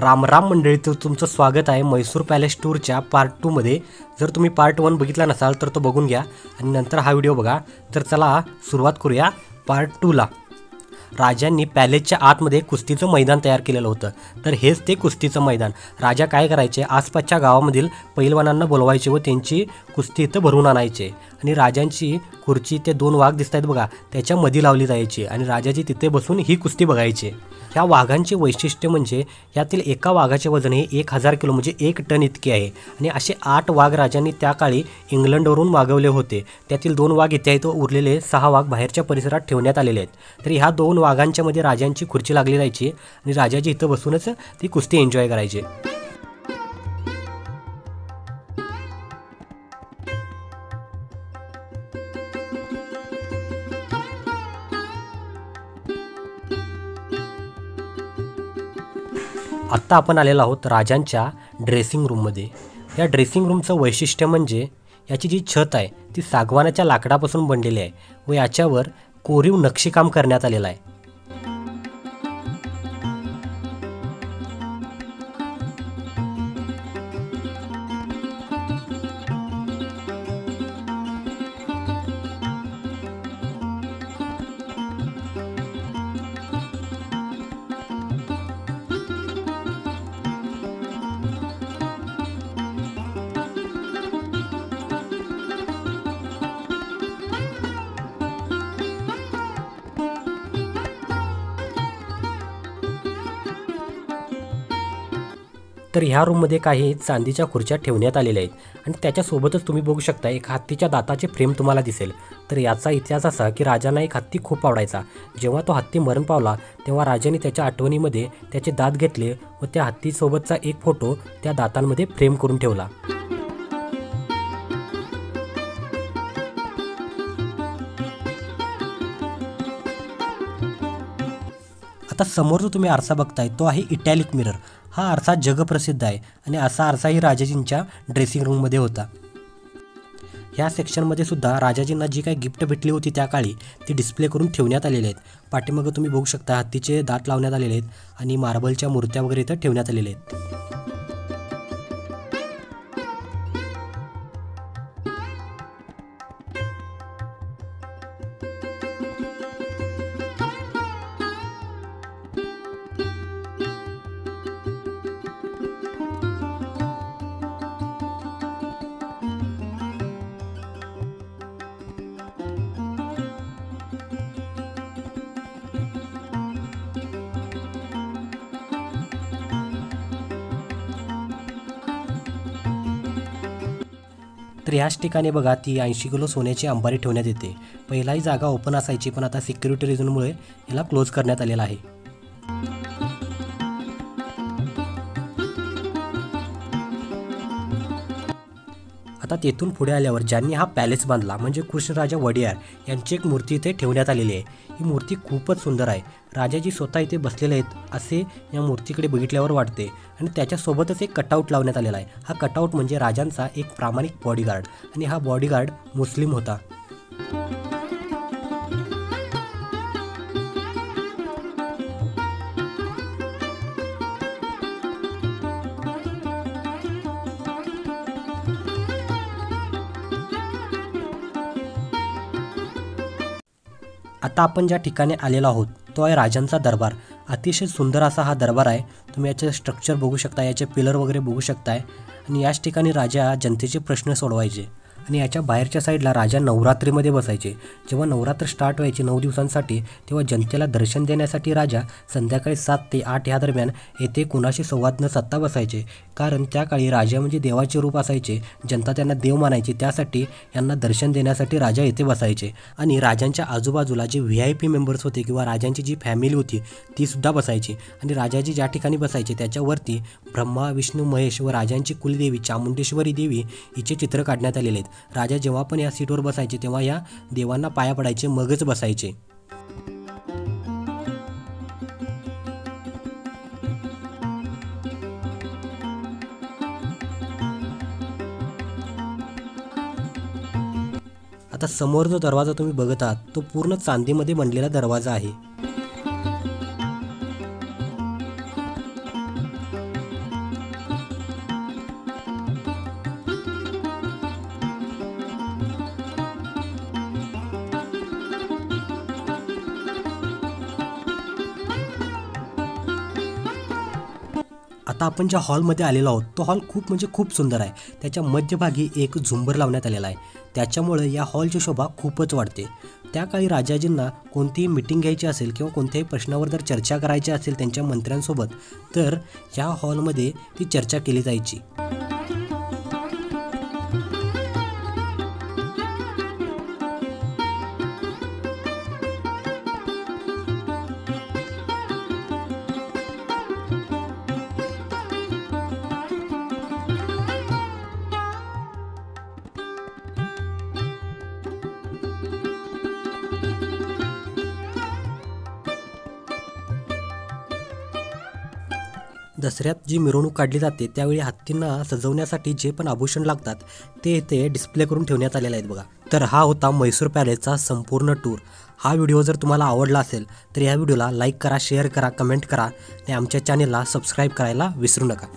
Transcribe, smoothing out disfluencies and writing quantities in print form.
राम राम मंडळी, तर तुमचं स्वागत आहे म्हैसूर पॅलेस टूरच्या पार्ट 2 मध्ये। जर तुम्ही पार्ट 1 बघितला नसाल तर तो बघून घ्या आणि नंतर हा व्हिडिओ बघा। तर चला सुरुवात करूया पार्ट 2 ला। राजांनी पॅलेसच्या आतमध्ये कुस्तीचं मैदान तयार केलेलं होतं। तर हेच ते कुस्तीचं मैदान। राजा काय करायचे, आसपासच्या गावामधील पैलवानांना बोलवायचे व त्यांची कुस्ती इथं भरून आणायचे आणि राजांची खुर्ची ते 2 वाघ दिसत आहेत बघा, त्याच्या मध्ये लावली जायची आणि राजाजी तिथे बसून ही कुस्ती बघायचे। ह्या वाघांचे वैशिष्ट्य म्हणजे यातील एका वाघाचे वजन हे 1000 किलो म्हणजे 1 टन इतके आहे आणि असे 8 वाघ राजांनी त्या काळी इंग्लंडवरून मागवले होते। त्यातील 2 वाघ इथे आहेत व उरलेले 6 वाघ बाहेरच्या परिसरात ठेवण्यात आलेले आहेत। तर ह्या 2 वाघांच्या मध्ये राजांची खुर्ची लागली जायची आणि राजाजी इथं बसूनच ती कुस्ती एन्जॉय करायचे। आत्ता आपण आलेलो आहोत राजांच्या ड्रेसिंग रूममध्ये। या ड्रेसिंग रूमचं वैशिष्ट्य म्हणजे याची जी छत आहे ती सागवानाच्या लाकडापासून बनलेली आहे व याच्यावर कोरीव नक्षीकाम करण्यात आलेलं आहे। तर ह्या रूममध्ये काही चांदीच्या खुर्च्या ठेवण्यात आलेल्या आहेत आणि त्याच्यासोबतच तुम्ही बघू शकता एक हत्तीच्या दाताचे फ्रेम तुम्हाला दिसेल। तर याचा इतिहास असा की राजांना एक हत्ती खूप आवडायचा। जेव्हा तो हत्ती मरण पावला तेव्हा राजांनी त्याच्या आठवणीमध्ये त्याचे दात घेतले व त्या हत्तीसोबतचा एक फोटो त्या दातांमध्ये फ्रेम करून ठेवला। आता समोर जो तुम्ही आरसा बघताय तो आहे इटॅलिक मिरर। हा आरसा जगप्रसिद्ध आहे आणि असा आरसाही राजाजींच्या ड्रेसिंग रूममध्ये होता। ह्या सेक्शनमध्ये सुद्धा राजाजींना जी काही गिफ्ट भेटली होती त्या काळी ती डिस्प्ले करून ठेवण्यात आलेले आहेत। पाठीमागे तुम्ही बघू शकता हत्तीचे दात लावण्यात आलेले आहेत आणि मार्बलच्या मूर्त्या वगैरे इथं ठेवण्यात आलेल्या आहेत। तर याच ठिकाणी बघा ती 80 किलो सोन्याची अंबारी ठेवण्यात येते। पहिलाही जागा ओपन असायची पण आता सिक्युरिटी रिझनमुळे याला क्लोज करण्यात आलेला आहे। आता तेथून पुढे आल्यावर ज्यांनी हा पॅलेस बांधला म्हणजे कृष्णराजा वडियार यांची एक मूर्ती इथे ठेवण्यात आलेली आहे। ही मूर्ती खूपच सुंदर आहे। राजाजी स्वतः इथे बसलेले आहेत असे या मूर्तीकडे बघितल्यावर वाटते आणि त्याच्यासोबतच एक कटआउट लावण्यात आलेला आहे। हा कटआउट म्हणजे राजांचा एक प्रामाणिक बॉडीगार्ड आणि हा बॉडीगार्ड मुस्लिम होता। आता आपण ज्या ठिकाणी आलेलो आहोत तो आहे राजांचा दरबार। अतिशय सुंदर असा हा दरबार आहे। तुम्ही याचे स्ट्रक्चर बघू शकता, याचे पिलर वगैरे बघू शकताय आणि याच ठिकाणी राजा जनतेचे प्रश्न सोडवायचे आणि याच्या बाहेरच्या साईडला राजा नवरात्रीमध्ये बसायचे। जेव्हा नवरात्र स्टार्ट व्हायचे 9 दिवसांसाठी तेव्हा जनतेला दर्शन देण्यासाठी राजा संध्याकाळी 7 ते 8 या दरम्यान येथे कुणाशी संवाद न साधता बसायचे। कारण त्या काळी राजा म्हणजे देवाचे रूप असायचे, जनता त्यांना देव मानायची, त्यासाठी यांना दर्शन देण्यासाठी राजा येथे बसायचे। आणि राजांच्या आजूबाजूला जे VIP मेंबर्स होते किंवा राजांची जी फॅमिली होती ती सुद्धा बसायची आणि राजाजी ज्या ठिकाणी बसायचे त्याच्यावरती ब्रह्मा विष्णू महेश व राजांची कुलदेवी चामुंडेश्वरी देवी हिचे चित्र काढण्यात आलेले आहेत। राजा जेव्हा पण या सीटवर बसायचे तेव्हा या देवांना पाया पडायचे मगच बसायचे। आता समोर जो दरवाजा तुम्ही बघत आहात तो पूर्ण चांदीमध्ये बनलेला दरवाजा आहे। आता आपण ज्या हॉलमध्ये आलेलो आहोत तो हॉल खूप म्हणजे खूप सुंदर आहे. त्याच्या मध्यभागी एक झुंबर लावण्यात आलेला आहे. त्याच्यामुळे या हॉलची शोभा खूपच वाढते. त्या काळी राजाजींना कोणतीही मीटिंग घ्यायची असेल किंवा कोणत्याही प्रश्नावर जर चर्चा करायची असेल त्यांच्या मंत्र्यांसोबत तर या हॉलमध्ये ती चर्चा केली जायची. दसऱ्यात जी मिरवणूक काढली जाते त्यावेळी हत्तींना सजवण्यासाठी जे पण आभूषण लागतात ते इथे डिस्प्ले करून ठेवण्यात आलेले आहेत बघा. तर हा होता म्हैसूर पॅलेसचा संपूर्ण टूर. हा व्हिडिओ जर तुम्हाला आवडला असेल तर या व्हिडिओला लाईक करा, शेअर करा, कमेंट करा आणि आमच्या चॅनेलला सबस्क्राईब करायला विसरू नका.